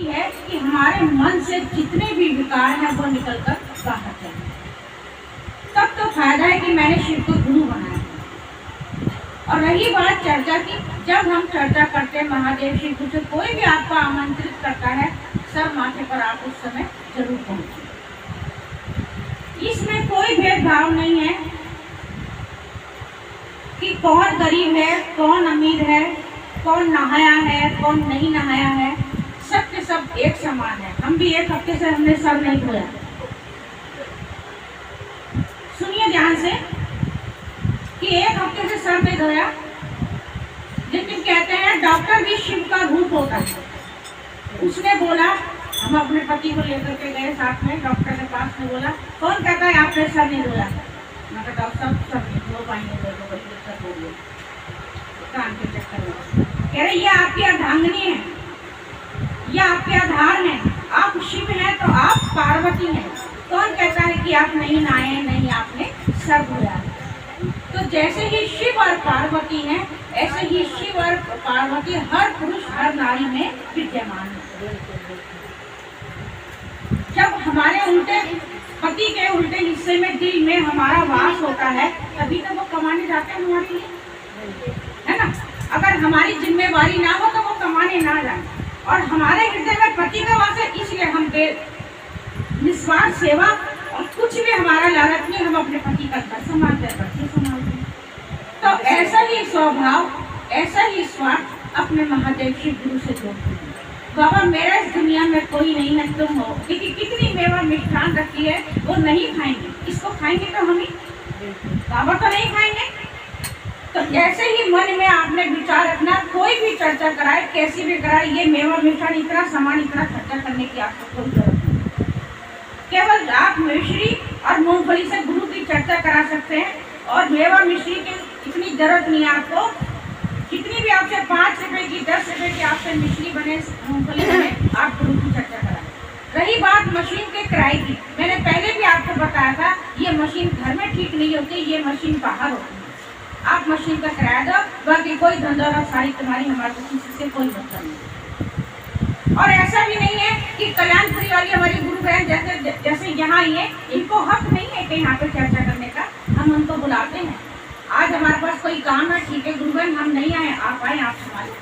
है कि हमारे मन से जितने भी विकार हैं वो निकलकर बाहर चले। तब तो फायदा है कि मैंने शिव को गुरु बनाया। और रही बात चर्चा की, जब हम चर्चा करते हैं महादेव शिव को, से कोई भी आपको आमंत्रित करता है, सर माथे पर आप उस समय जरूर पहुंचे। इसमें कोई भेदभाव नहीं है कि कौन गरीब है, कौन अमीर है, कौन नहाया है, कौन नहीं नहाया है, सबके सब एक समान है। हम भी एक हफ्ते से हमने सर नहीं धोया। सुनिए ध्यान से कि एक हफ्ते से सर नहीं धोया, लेकिन कहते हैं डॉक्टर भी शिव का रूप होता है। उसने बोला, हम अपने पति को लेकर के गए साथ में डॉक्टर के पास में, बोला कौन कहता है आपने सर नहीं धोया? मैं कहा डॉक्टर साहब सर नहीं धो पाएंगे, दिक्कत हो गई कान के चक्कर में। कह रहे ये आपकी अर्धांगिनी है, ये आपके आधार है, आप शिव हैं तो आप पार्वती हैं। कौन कहता है कि आप नहीं नहाए, नहीं आपने सर धोया? तो जैसे ही शिव और पार्वती हैं, ऐसे ही शिव और पार्वती हर पुरुष हर नारी में विद्यमान है। जब हमारे उल्टे पति के उल्टे हिस्से में दिल में हमारा वास होता है, तभी तो वो कमाने जाते हैं हमारे लिए, है ना। अगर हमारी जिम्मेवारी ना हो तो वो कमाने ना जाए। और हमारे हृदय में पति का वास है, इसलिए हम निस्वार्थ सेवा और कुछ भी हमारा लालच नहीं, हम अपने पति का घर संभालते हैं, बच्चे संभालते हैं। तो ऐसा ही स्वभाव, ऐसा ही स्वार्थ अपने महादेव शिव गुरु से जोड़ते हैं। बाबा मेरा इस दुनिया में कोई नहीं है, तुम हो। क्योंकि कितनी मेवा मिष्ठान रखी है, वो नहीं खाएंगे, इसको खाएंगे तो हम ही, बाबा तो नहीं खाएंगे। तो ऐसे ही मन में आपने विचार रखना, कोई भी चर्चा कराए, कैसी भी कराए, ये मेवा मिष्ठान इतना सामान इतना खर्चा करने की आपको कोई जरूरत नहीं। केवल आप मिश्री और मूंगफली से गुरु की चर्चा करा सकते हैं, और मेवा मिश्री की इतनी जरूरत नहीं है आपको। जितनी भी आपसे 5 रुपए की 10 रुपए की आपसे मिश्री बने, मूंगफली बने, आप गुरु की चर्चा कराएं। रही बात मशीन के किराए की, मैंने पहले भी आपको बताया था, ये मशीन घर में ठीक नहीं होती, ये मशीन बाहर होती है। आप मशीन का किराया दो, बाकी कोई धंधा और सारी तुम्हारी, हमारे किसी से कोई मतलब नहीं। और ऐसा भी नहीं है कि कल्याणपुरी वाली हमारी गुरु बहन जैसे यहाँ आई है, इनको हक नहीं है कि यहाँ पे चर्चा करने का, हम उनको बुलाते हैं। आज हमारे पास कोई काम है, ठीक है गुरु बहन हम नहीं आए, आप आए, आप संभालें।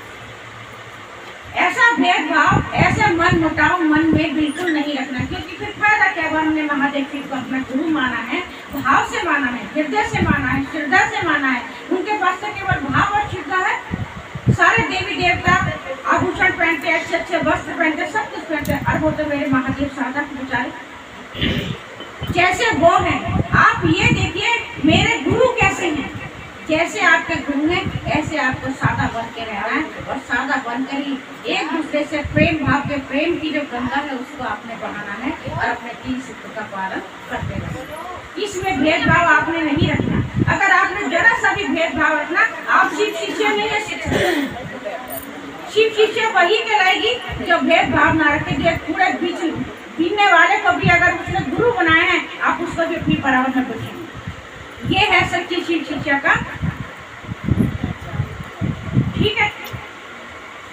ऐसा भेदभाव, ऐसे मन मुटाव मन में बिल्कुल नहीं रखना, क्योंकि फिर फायदा क्या हुआ? हमने महादेव शिव को अपना गुरु माना है, भाव से माना है, हृदय से माना है, श्रद्धा से माना है। उनके पास तो केवल भाव और श्रद्धा है। सारे देवी देवता आभूषण पहनते, अच्छे अच्छे वस्त्र पहनते, सब कुछ पहनते, और वो तो मेरे महादेव सादा बेचारे जैसे वो हैं। आप ये देखिए मेरे गुरु कैसे हैं, जैसे आपके गुरु हैं ऐसे आपको सादा बन के रहना है, और सादा बनकर ही एक दूसरे से प्रेम भाव के, प्रेम की जो गंगा है उसको आपने बढ़ाना है, और अपने 3 सूत्र का पालन करते रहना। इसमें भेदभाव आपने नहीं रखना। अगर आपने जरा सा भी भेदभाव रखना, आप शिव शिष्य नहीं है। शिव शिष्य वही कहलाएगी जो भेदभाव ना रखे, जो पूरे बीच बीनने वाले को भी अगर उसने गुरु बनाया है, आप उसको भी अपनी बराबर में बचेंगे। ये है सच्ची शिव शिक्षा का। ठीक है,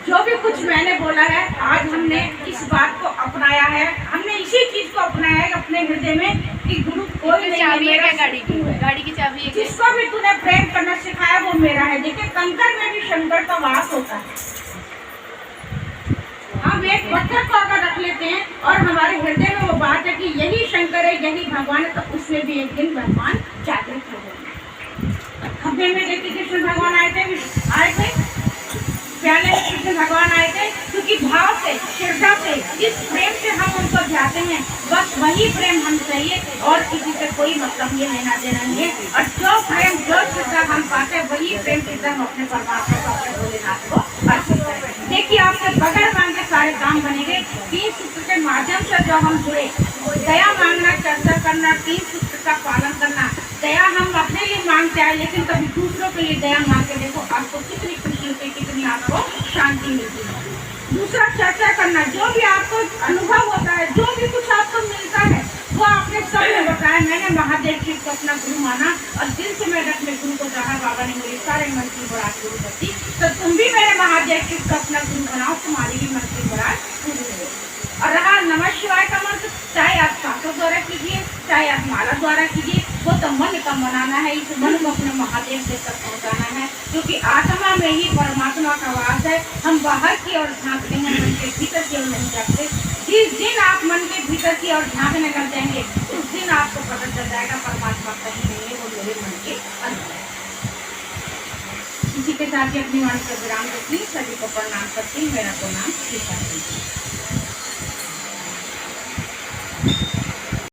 जो भी कुछ मैंने बोला है, आज हमने इस बात को अपनाया है, हमने इसी चीज को अपनाया है अपने हृदय में कि गुरु कोई नहीं है, मेरा गाड़ी की चाबी है। जिसको भी तूने प्रेम करना सिखाया वो मेरा है। देखिए कंकर में भी शंकर का वास होता है। हम एक पत्थर को अगर रख लेते हैं और हमारे हृदय में वो बात है कि यही शंकर है, यही भगवान है, तो उसमें भी एक दिन भगवान जागृत हो गए। खब्बे में देखिए कृष्ण भगवान आए थे प्याले में कृष्ण भगवान आए थे, क्योंकि भाव से, श्रद्धा से, जिस प्रेम से हम उनको चाहते हैं, बस वही प्रेम हम चाहिए, और किसी से कोई मतलब ये लेना देना नहीं है। और जो प्रेम, जो श्रद्धा हम पाते हैं, वही प्रेम श्रद्धा हम अपने परमात्मा को, अपने भोलेनाथ को अर्पित करें। देखिए आपके बगैर मांगे सारे काम बनेंगे। 3 सूत्र के माध्यम से जो हम जुड़े, दया मांगना, चर्चा करना, 3 सूत्र का पालन करना। दया हम अपने लिए मांगते हैं, लेकिन कभी दूसरों के लिए दया मांग के देखो, आपको कितनी खुशी होती है, कितनी आपको शांति मिलती है। दूसरा चर्चा करना, जो भी आपको अनुभव होता है, जो भी कुछ आपको मिलता है, वो आपने सब में बताया। मैंने महादेव शिव को अपना गुरु माना, और दिल से मैं अपने गुरु को चाहा, बाबा ने मेरी सारे मन की बरात पूरी कर दी। तो तुम भी मेरे महादेव शिव को अपना गुरु बनाओ, तुम्हारी भी मन की बरात पूरी हो। और रहा नमः शिवाय का मंत्र, चाहे आप सांसों द्वारा कीजिए, चाहे आप माला द्वारा कीजिए, वो तो मन का मनाना है। इस मन को अपने महादेव से तक पहुँचाना है, क्योंकि आत्मा में ही परमात्मा का वास है। हम बाहर की ओर झांकते हैं, मन के भीतर की ओर नहीं झांकते। जिस दिन आप मन के भीतर की ओर झांकने लग जाएंगे, उस दिन आपको पता चल जाएगा परमात्मा कहीं नहीं है, वो मेरे मन के अंदर है। इसी के साथ ही अपनी वाणी पर विराम देती हूँ। सभी को प्रणाम करती हूँ। मेरा तो नाम सीता है।